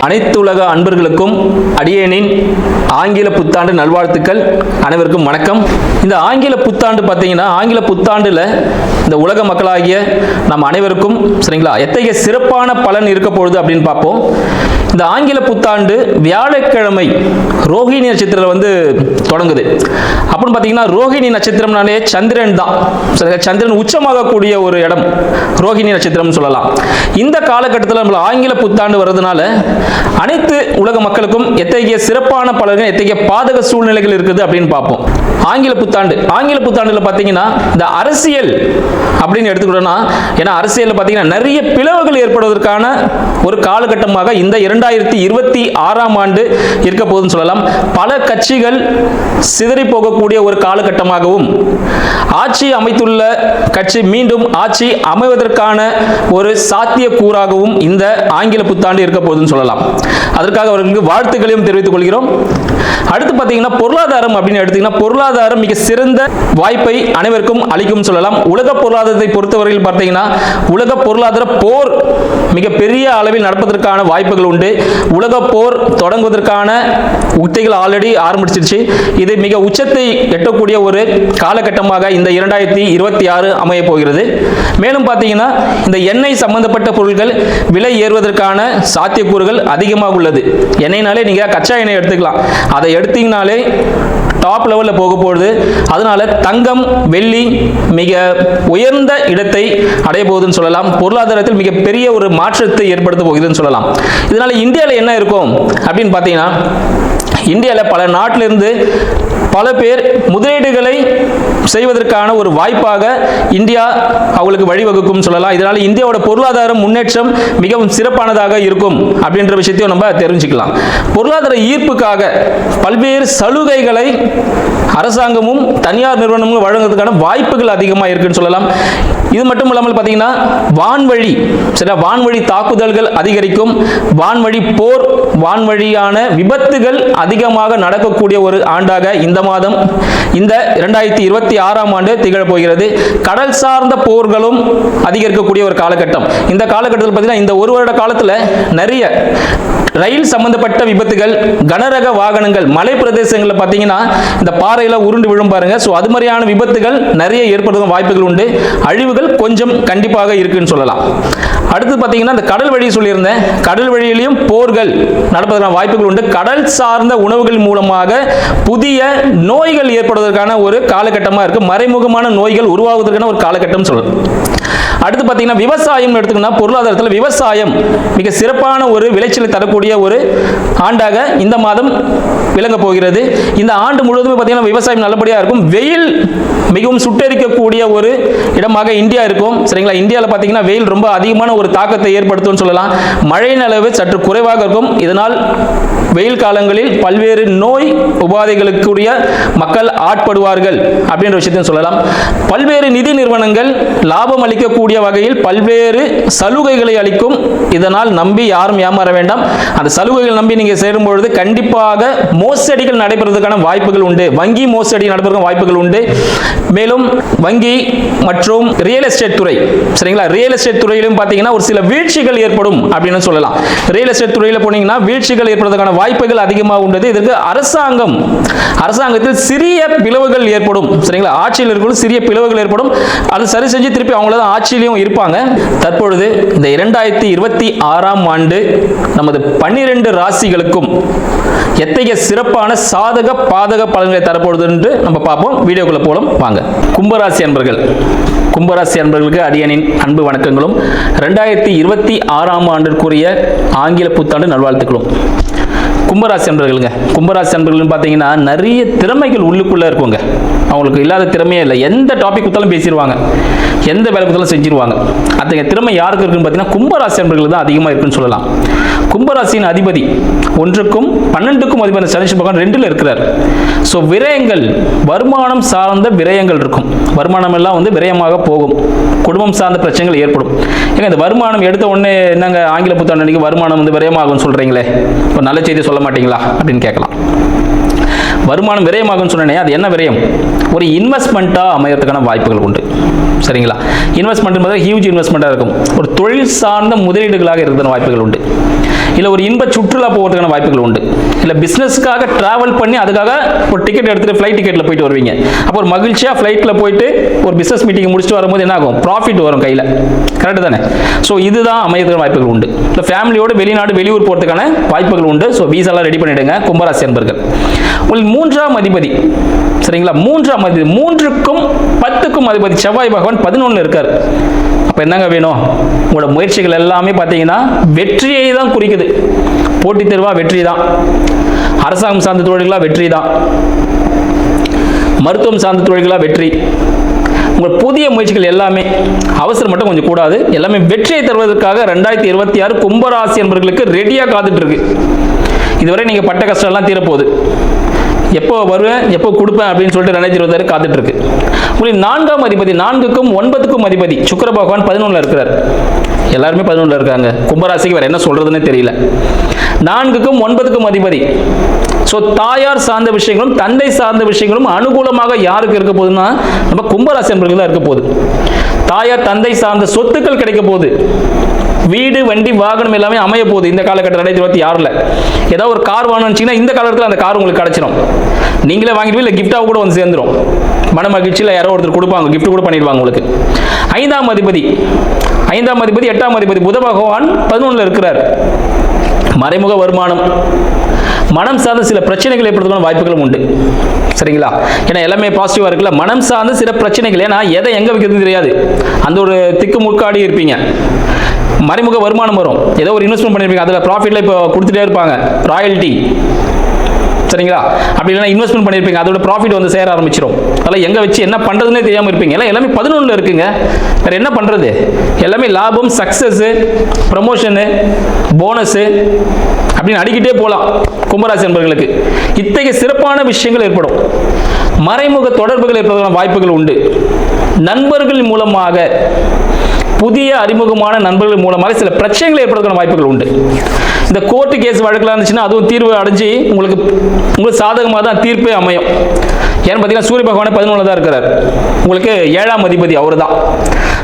அனைத்து உலக அன்பர்களுக்கும் அடியேனின் ஆங்கில புத்தாண்டு நல்வாழ்த்துக்கள். அனைவருக்கும் வணக்கம். இந்த ஆங்கில புத்தாண்டு பார்த்தீங்கன்னா, ஆங்கில புத்தாண்டுல இந்த உலக மக்களாகிய நம் அனைவருக்கும் சரிங்களா எத்தகைய சிறப்பான பலன் இருக்க போகுது அப்படின்னு பார்ப்போம். இந்த ஆங்கில புத்தாண்டு வியாழக்கிழமை ரோஹிணி நட்சத்திரம் தொடங்குது. அப்படின்னு பார்த்தீங்கன்னா, ரோஹிணி நட்சத்திரம்னாலே சந்திரன் தான். சந்திரன் உச்சமாகக்கூடிய ஒரு இடம் ரோஹிணி நட்சத்திரம் சொல்லலாம். இந்த காலகட்டத்தில் நம்ம ஆங்கில புத்தாண்டு வர்றதுனால அனைத்து உலக மக்களுக்கும் எத்தகைய சிறப்பான பலன்கள், எத்தகைய பாதக சூழ்நிலைகள் இருக்குது அப்படின்னு பார்ப்போம். ஆங்கில புத்தாண்டுல பார்த்தீங்கன்னா, இந்த அரசியல் அப்படின்னு எடுத்துக்கிட்டோம்னா, ஏன்னா அரசியல் பார்த்தீங்கன்னா நிறைய பிளவுகள் ஏற்படுவதற்கான ஒரு காலகட்டமாக இந்த 2026ஆம் ஆண்டு இருக்க போகுதுன்னு சொல்லலாம். பல கட்சிகள் சிதறி போகக்கூடிய ஒரு காலகட்டமாகவும், ஆட்சி அமைத்துள்ள கட்சி மீண்டும் ஆட்சி அமைவதற்கான ஒரு சாத்திய கூறாகவும் இந்த ஆங்கில புத்தாண்டு இருக்க போகுதுன்னு சொல்லலாம். அதற்காக அவர்களுக்கு வாழ்த்துக்களையும் தெரிவித்துக் கொள்கிறோம். அடுத்து பார்த்தீங்கன்னா, பொருளாதாரம் அப்படின்னு எடுத்தீங்கன்னா, பொருளாதாரம் மிக சிறந்த வாய்ப்பை அனைவருக்கும் அளிக்கும் சொல்லலாம். உலக பொருளாதாரத்தை பொறுத்தவரையில் பார்த்தீங்கன்னா, உலக பொருளாதார போர் மிக பெரிய அளவில் நடப்பதற்கான வாய்ப்புகள் உண்டு. உலக போர் தொடங்குவதற்கான உத்திகள் ஆல்ரெடி ஆரம்பிச்சிருச்சு. இது மிக உச்சத்தை எட்டக்கூடிய ஒரு காலகட்டமாக இந்த 2026 அமைய போகிறது. மேலும் பார்த்தீங்கன்னா, இந்த எண்ணெய் சம்பந்தப்பட்ட பொருட்கள் விலை ஏறுவதற்கான சாத்தியக்கூறுகள் அதிகமாக உள்ளது. எண்ணெய்னாலே நீங்க கச்சா எண்ணெய் எடுத்துக்கலாம், அதை எடுத்தீங்கனாலே டாப் லெவலில் போக போகுது. அதனால தங்கம், வெள்ளி மிக உயர்ந்த இடத்தை அடைய போகுதுன்னு சொல்லலாம். பொருளாதாரத்தில் மிக பெரிய ஒரு மாற்றத்தை ஏற்படுத்த போகுதுன்னு சொல்லலாம். இதனால இந்தியாவில் என்ன இருக்கும் அப்படின்னு பார்த்தீங்கன்னா, இந்தியாவில் பல நாட்டிலிருந்து பல பேர் முதலீடுகளை செய்வதற்கான ஒரு வாய்ப்பாக இந்தியா அவங்களுக்கு வழிவகுக்கும் சொல்லலாம். இதனால இந்தியாவோட பொருளாதார முன்னேற்றம் மிகவும் சிறப்பானதாக இருக்கும் அப்படின்ற விஷயத்தையும் நம்ம தெரிஞ்சுக்கலாம். பொருளாதார ஈர்ப்புக்காக பல்வேறு சலுகைகளை அரசாங்கமும் தனியார் நிறுவனமும் வழங்குவதற்கான வாய்ப்புகள் அதிகமாக இருக்குன்னு சொல்லலாம். இது மட்டும் இல்லாமல் பார்த்தீங்கன்னா, வான்வழி தாக்குதல்கள் அதிகரிக்கும். வான்வழி போர், வான்வழியான விபத்துகள் அதிகமாக நடக்கக்கூடிய ஒரு ஆண்டாக இந்த மாதம், இந்த 2026ஆம் ஆண்டு திகழப் போகிறது. கடல் சார்ந்த போர்களும் அதிகரிக்கக்கூடிய ஒரு காலகட்டம். இந்த காலகட்டத்தில் பார்த்தீங்கன்னா, இந்த ஒரு வருட காலத்தில் நிறைய ரயில் சம்பந்தப்பட்ட விபத்துகள், கனரக வாகனங்கள், மலை பிரதேசங்களில் பார்த்தீங்கன்னா இந்த பாறையில உருண்டு விழும் பாருங்க. ஸோ அது மாதிரியான விபத்துகள் நிறைய ஏற்படுத்தும் வாய்ப்புகள் உண்டு. அழிவுகள் கொஞ்சம் கண்டிப்பாக இருக்குன்னு சொல்லலாம். அடுத்து பார்த்தீங்கன்னா, இந்த கடல் வழி சொல்லியிருந்தேன், கடல் வழியிலையும் போர்கள் நடப்பதற்கான வாய்ப்புகள் உண்டு. கடல் சார்ந்த உணவுகள் மூலமாக புதிய நோய்கள் ஏற்படுவதற்கான ஒரு காலகட்டமாக இருக்கு. மறைமுகமான நோய்கள் உருவாவதற்கான ஒரு காலகட்டம் சொல்லலாம். அடுத்து பார்த்தீங்கன்னா, விவசாயம் எடுத்துக்கணும். பொருளாதாரத்தில் விவசாயம் மிக சிறப்பான ஒரு விளைச்சலை தரக்கூடிய ஒரு ஆண்டாக இந்த மாதம் விளங்க போகிறது. இந்த ஆண்டு முழுவதும் பார்த்தீங்கன்னா விவசாயம் நல்லபடியாக இருக்கும். வெயில் மிகவும் சுட்டெரிக்கக்கூடிய ஒரு இடமாக இந்தியா இருக்கும். சரிங்களா? இந்தியாவில் பார்த்தீங்கன்னா வெயில் ரொம்ப அதிகமான ஒரு தாக்கத்தை ஏற்படுத்தும் சொல்லலாம். மழையின் அளவு சற்று குறைவாக இருக்கும். இதனால் வெயில் காலங்களில் பல்வேறு நோய் உபாதைகளுக்குரிய மக்கள் ஆட்படுவார்கள் அப்படின்ற விஷயத்தையும் சொல்லலாம். பல்வேறு நிதி நிறுவனங்கள் லாபம் அளிக்கக்கூடிய வகையில் பல்வேறு சலுகைகளை அளிக்கும். இதனால் நம்பி யாரும் ஏமாற வேண்டாம். அந்த சலுகைகள் நம்பி நீங்க சேரும் பொழுது கண்டிப்பாக மோசடிகள் நடைபெறுவதற்கான வாய்ப்புகள் உண்டு. வங்கி மோசடி நடைபெறுவதற்கான வாய்ப்புகள் உண்டு. மேலும் வங்கி மற்றும் ரியல் எஸ்டேட் துறை, சரிங்களா, ரியல் எஸ்டேட் துறையிலும் பார்த்தீங்கன்னா ஒரு சில வீழ்ச்சிகள் ஏற்படும் அப்படின்னு சொல்லலாம். ரியல் எஸ்டேட் துறையில் போனீங்கன்னா வீழ்ச்சிகள் ஏற்படுவதற்கான வாய்ப்புகள் அதிகமாக உள்ளது. இதற்கு அரசாங்கத்தில் சிறிய பிளவுகள் ஏற்படும். சரிங்களா? ஆட்சியில் இருக்கும் சிறிய பிளவுகள் ஏற்படும். அது சரி செஞ்சு திருப்பி அவங்கள தான் ஆட்சியிலையும் இருப்பாங்க. தற்பொழுது இந்த 2026ஆம் ஆண்டு நமது 12 ராசிகளுக்கும் எத்தகைய சிறப்பான சாதக பாதக பலன்களை தரப்போகுது என்று நம்ம பார்ப்போம். வீடியோக்குள்ள போலாம் வாங்க. கும்பராசி அன்பர்களுக்கு அடியனின் அன்பு வணக்கங்களும் 2026ஆம் ஆண்டிற்குரிய ஆங்கில புத்தாண்டு நல்வாழ்த்துக்களும். கும்பராசி அன்பர்கள் பார்த்தீங்கன்னா நிறைய திறமைகள் உள்ளுக்குள்ள இருக்குங்க. அவங்களுக்கு இல்லாத திறமையே இல்லை. எந்த டாபிக் கொடுத்தாலும் பேசிடுவாங்க, எந்த வேலை கொடுத்தாலும் செஞ்சிருவாங்க. அத்தகைய திறமை யாருக்கு இருக்குன்னு பார்த்தீங்கன்னா கும்பராசி அன்பர்கள் தான் அதிகமாக இருக்குன்னு சொல்லலாம். கும்பராசியின் அதிபதி 1க்கும் 12க்கும் அதிபதி சனி பகவான் 2ல் இருக்கிறார். ஸோ விரயங்கள், வருமானம் சார்ந்த விரயங்கள் இருக்கும். வருமானம் எல்லாம் விரயமாக போகும். குடும்பம் சார்ந்த பிரச்சனைகள் ஏற்படும். ஏங்க இந்த வருமானம் எடுத்த உடனே என்னங்க ஆங்கில புத்தாண்டு அன்னைக்கு வருமானம் விரயமாகும் சொல்றீங்களே, ஒரு நல்ல செய்தி சொல்ல மாட்டீங்களா அப்படின்னு கேட்கலாம். வருமானம் விரயமாகும் சொன்னேனே, அது என்ன விரயம்? ஒரு இன்வெஸ்ட்மெண்ட்டா அமையறதுக்கான வாய்ப்புகள் உண்டு. சரிங்களா? இன்வெஸ்ட்மெண்ட் ஹியூஜ் இன்வெஸ்ட்மெண்ட்டாக இருக்கும். ஒரு தொழில் சார்ந்த முதலீடுகளாக இருக்கிற வாய்ப்புகள் உண்டு. இல்லை ஒரு இன்ப சுற்றுலா போகிறதுக்கான வாய்ப்புகள் உண்டு. இல்லை பிஸ்னஸ்க்காக ட்ராவல் பண்ணி அதுக்காக ஒரு டிக்கெட் எடுத்துகிட்டு ஃப்ளைட் டிக்கெட்டில் போயிட்டு வருவீங்க. அப்போ ஒரு மகிழ்ச்சியாக ஃப்ளைட்டில் போயிட்டு ஒரு பிஸ்னஸ் மீட்டிங் முடிச்சுட்டு வரும்போது என்ன ஆகும், ப்ராஃபிட் வரும் கையில். கரெக்டு தானே? ஸோ இதுதான் அமையதுக்கான வாய்ப்புகள் உண்டு. இல்லை ஃபேமிலியோடு வெளிநாடு வெளியூர் போகிறதுக்கான வாய்ப்புகள் உண்டு. ஸோ வீசாலாம் ரெடி பண்ணிவிடுங்க கும்பராசி அன்பர்கள். உங்களுக்கு 3ஆம் அதிபதி, சரிங்களா, 3ஆம் அதிபதி 3க்கும் 10க்கும் அதிபதி செவ்வாய் பகவான் 11 இருக்கார். அப்போ என்னங்க வேணும்? உங்களோட முயற்சிகள் எல்லாமே பார்த்தீங்கன்னா வெற்றியை தான் குறிக்குது. போட்டித் தேர்வாக வெற்றி தான், அரசாங்கம் சார்ந்த தொழில்களாக வெற்றி தான், மருத்துவம் சார்ந்த தொழில்களாக வெற்றி. உங்கள் புதிய முயற்சிகள் எல்லாமே அவசரம் மட்டும் கொஞ்சம் கூடாது, எல்லாமே வெற்றியை தருவதற்காக 2026 கும்பராசி என்பவர்களுக்கு ரெடியாக காத்துட்டு இருக்கு. இதுவரை நீங்கள் பட்ட கஷ்டம் எல்லாம் தீரப்போகுது. எப்போ வருவேன், எப்போ கொடுப்பேன் அப்படின்னு சொல்லிட்டு 2026 காத்துட்டு இருக்கு. உங்களுக்கு 4ஆம் அதிபதி 4க்கும் 9க்கும் அதிபதி சுக்கிர பகவான் 11 இருக்கிறார். எல்லாருமே 11 இருக்காங்க. கும்பராசிக்கு வேற என்ன சொல்றதுன்னு தெரியல. 4க்கும் 9க்கும் அதிபதி. ஸோ தாயார் சார்ந்த விஷயங்களும் தந்தை சார்ந்த விஷயங்களும் அனுகூலமாக யாருக்கு இருக்க போகுதுன்னா நம்ம கும்பராசி என்பவர்கள் தான் இருக்க போகுது. தாயார் தந்தை சார்ந்த சொத்துக்கள் கிடைக்க போகுது. வீடு வண்டி வாகனம் எல்லாமே அமைய போகுது. இந்த காலகட்டம் 2026 ஏதாவது ஒரு கார் வாங்கணும்னு இந்த காலகட்டத்தில் அந்த கார் உங்களுக்கு கிடைச்சிடும். நீங்களே வாங்கிட்டு இல்லை கிஃப்டாக கூட வந்து சேர்ந்துடும். மன மகிழ்ச்சியில் யாரோ ஒருத்தர் கொடுப்பாங்க, கிஃப்ட் கூட பண்ணிடுவாங்க உங்களுக்கு. 5ஆம் அதிபதி 8ஆம் அதிபதி புத பகவான் 11 இருக்கிறார். மறைமுக வருமானம், மனம் சார்ந்த சில பிரச்சனைகள் ஏற்படுறதுக்கான வாய்ப்புகளும் உண்டு. சரிங்களா? ஏன்னா எல்லாமே பாசிட்டிவா இருக்குல்ல. மனம் சார்ந்த சில பிரச்சனைகள், ஏன்னா எதை எங்க வைக்கிறது தெரியாது, அந்த ஒரு திக்கு முக்காடி இருப்பீங்க. மறைமுக வருமானம் வரும். ஏதோ ஒரு இன்வெஸ்ட்மெண்ட் பண்ணிருப்பீங்க, அதில் ப்ராஃபிட்ல இப்போ கொடுத்துட்டே இருப்பாங்க, ராயல்ட்டி. சரிங்களா? அப்படி இல்லைன்னா இன்வெஸ்ட்மெண்ட் பண்ணியிருப்பீங்க, அதோட ப்ராஃபிட் வந்து சேர ஆரம்பிச்சிடும். அதெல்லாம் எங்கே வச்சு என்ன பண்ணுறதுன்னே தெரியாமல் இருப்பீங்க. எல்லாமே 11 இருக்குங்க. வேறு என்ன பண்ணுறது? எல்லாமே லாபம், சக்ஸஸ், ப்ரமோஷனு, போனஸு அப்படின்னு அடிக்கிட்டே போகலாம் கும்பராசி என்பவர்களுக்கு. இத்தகைய சிறப்பான விஷயங்கள் ஏற்படும். மறைமுக தொடர்புகள் ஏற்படுவதற்கான வாய்ப்புகள் உண்டு. நண்பர்கள் மூலமாக, புதிய அறிமுகமான நண்பர்கள் மூலமாக சில பிரச்சனைகள் ஏற்படுவதற்கான வாய்ப்புகள் உண்டு. இந்த கோர்ட்டு கேஸ் வழக்கெல்லாம் இருந்துச்சுன்னா அதுவும் தீர்வு அடைஞ்சு உங்களுக்கு சாதகமாக தான் தீர்ப்பே அமையும். ஏன்னு பார்த்தீங்கன்னா சூரிய பகவானே 11 தான் இருக்கிறார். உங்களுக்கு 7ஆம் அதிபதி அவர் தான்.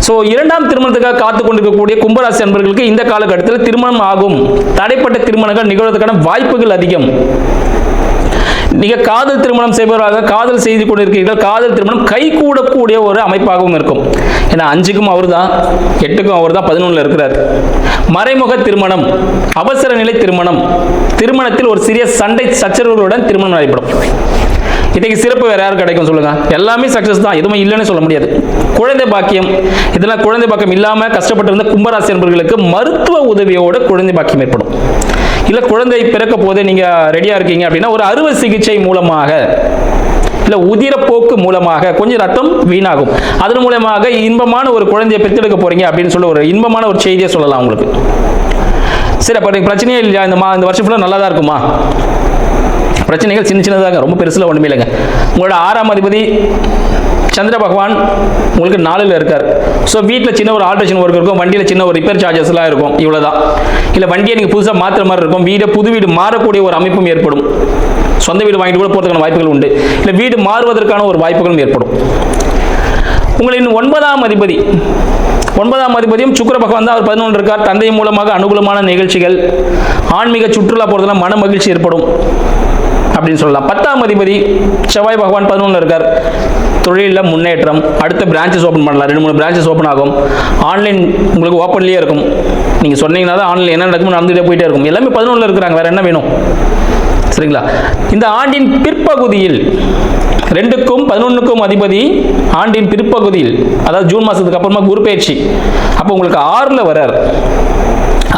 ஸோ 2ஆம் திருமணத்துக்காக காத்து கொண்டிருக்கக்கூடிய கும்பராசி அன்பர்களுக்கு இந்த காலகட்டத்தில் திருமணம் ஆகும். தடைப்பட்ட திருமணங்கள் நிகழ்வதற்கான வாய்ப்புகள் அதிகம். நீங்க காதல் திருமணம் செய்பவராக காதல் செய்து கொண்டிருக்கிறீர்கள், காதல் திருமணம் கை கூடக்கூடிய ஒரு அமைப்பாகவும் இருக்கும். ஏன்னா 5க்கும் அவர் தான், 8க்கும் அவர் தான், 11 இருக்கிறார். மறைமுக திருமணம், அவசர நிலை திருமணம், திருமணத்தில் ஒரு சிறிய சண்டை சச்சரவுகளுடன் திருமணம் நடைபெறும். இதுக்கு சிறப்பு வேற யாரும் கிடைக்கும் சொல்லுங்க? எல்லாமே சக்சஸ் தான், எதுவுமே இல்லைன்னு சொல்ல முடியாது. குழந்தை பாக்கியம், இதெல்லாம் குழந்தை பாக்கியம் இல்லாம கஷ்டப்பட்டு இருந்த கும்பராசி என்பவர்களுக்கு மருத்துவ உதவியோட குழந்தை பாக்கியம் ஏற்படும். இல்ல குழந்தை பிறக்க போதே நீங்க ரெடியா இருக்கீங்க அப்படின்னா ஒரு அறுவை சிகிச்சை மூலமாக, இல்ல உதிரப்போக்கு மூலமாக கொஞ்சம் ரத்தம் வீணாகும், அதன் மூலமாக இன்பமான ஒரு குழந்தையை பெற்றெடுக்க போறீங்க அப்படின்னு சொல்லி ஒரு இன்பமான ஒரு செய்தியை சொல்லலாம் உங்களுக்கு. சரி, அப்ப பிரச்சனையே இல்லையா? இந்த வருஷம் ஃபுல்லா நல்லா தான் இருக்குமா? பிரச்சனைகள் சின்ன சின்னதாக, ரொம்ப பெருசுல ஒண்ணுமே இல்லைங்க. உங்களோட 6ஆம் அதிபதி சந்திர பகவான் உங்களுக்கு 4ல் இருக்கார். ஸோ வீட்டில் சின்ன ஒரு ஆல்ட்ரேஷன் ஒர்க் இருக்கும், வண்டியில் சின்ன ஒரு ரிப்பேர் சார்ஜஸ்லாம் இருக்கும், இவ்வளோதான். இல்லை வண்டியை நீங்கள் புதுசாக மாற்றுற மாதிரி இருக்கும், புது வீடு மாறக்கூடிய ஒரு அமைப்பும் ஏற்படும். சொந்த வீடு வாங்கிட்டு கூட போகிறதுக்கான வாய்ப்புகள் உண்டு. இல்லை வீடு மாறுவதற்கான ஒரு வாய்ப்புகளும் ஏற்படும். உங்களின் 9ஆம் அதிபதியும் சுக்கிர பகவான் தான், அவர் 11 இருக்கார். தந்தை மூலமாக அனுகூலமான நிகழ்ச்சிகள், ஆன்மீக சுற்றுலா போகிறதுலாம் மன மகிழ்ச்சி ஏற்படும் அப்படின்னு சொல்லலாம். 10ஆம் அதிபதி செவ்வாய் பகவான் 11 இருக்கார். தொழிலில் முன்னேற்றம், அடுத்த பிரான்ச்சஸ் ஓப்பன் பண்ணலாம், 2-3 பிரான்ச்சஸ் ஓப்பன் ஆகும். ஆன்லைன் உங்களுக்கு ஓப்பன்லேயே இருக்கும். நீங்கள் சொன்னீங்கன்னா தான் ஆன்லைன் என்ன நடக்கும் நடந்துகிட்டே போயிட்டே இருக்கும். எல்லாமே 11 இருக்கிறாங்க, வேற என்ன வேணும்? சரிங்களா? இந்த ஆண்டின் பிற்பகுதியில் 2க்கும் 11க்கும் அதிபதி ஆண்டின் பிற்பகுதியில், அதாவது ஜூன் மாதத்துக்கு அப்புறமா குரு பயிற்சி, அப்போ உங்களுக்கு 6ல் வரார்.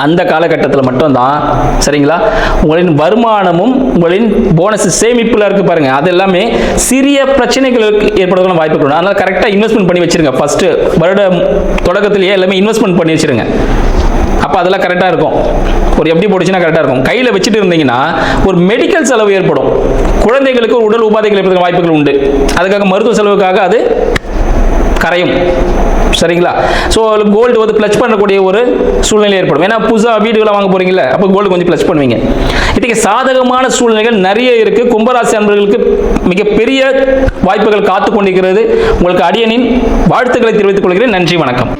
அந்த காலகட்டத்தில் மட்டும்தான், சரிங்களா, உங்களின் வருமானமும் உங்களின் போனஸ் சேமிப்புல இருக்கு பாருங்க, அது எல்லாமே சிறிய பிரச்சனைகளுக்கு ஏற்படுவதற்கான வாய்ப்புகள். அதனால கரெக்டாக இன்வெஸ்ட்மெண்ட் பண்ணி வச்சிருங்க. ஃபர்ஸ்ட் வருட தொடக்கத்திலேயே எல்லாமே இன்வெஸ்ட்மெண்ட் பண்ணி வச்சிருங்க. அப்போ அதெல்லாம் கரெக்டாக இருக்கும். ஒரு எப்படி போட்டுச்சுன்னா கரெக்டாக இருக்கும். கையில் வச்சுட்டு இருந்தீங்கன்னா ஒரு மெடிக்கல் செலவு ஏற்படும். குழந்தைகளுக்கு ஒரு உடல் உபாதைகள் ஏற்படுற வாய்ப்புகள் உண்டு. அதுக்காக மருத்துவ செலவுக்காக அது கரையும். சரிங்களா? ஸோ கோல்டு வந்து பிளச் பண்ணக்கூடிய ஒரு சூழ்நிலை ஏற்படும். ஏன்னா புதுசாக வீடுகளை வாங்க போறீங்களா, அப்போ கோல்டு கொஞ்சம் பிளச் பண்ணுவீங்க. இதுக்கு சாதகமான சூழ்நிலைகள் நிறைய இருக்கு. கும்பராசி அன்பர்களுக்கு மிகப்பெரிய வாய்ப்புகள் காத்து கொண்டிருக்கிறது. உங்களுக்கு அடியனின் வாழ்த்துக்களை தெரிவித்துக் கொள்கிறேன். நன்றி, வணக்கம்.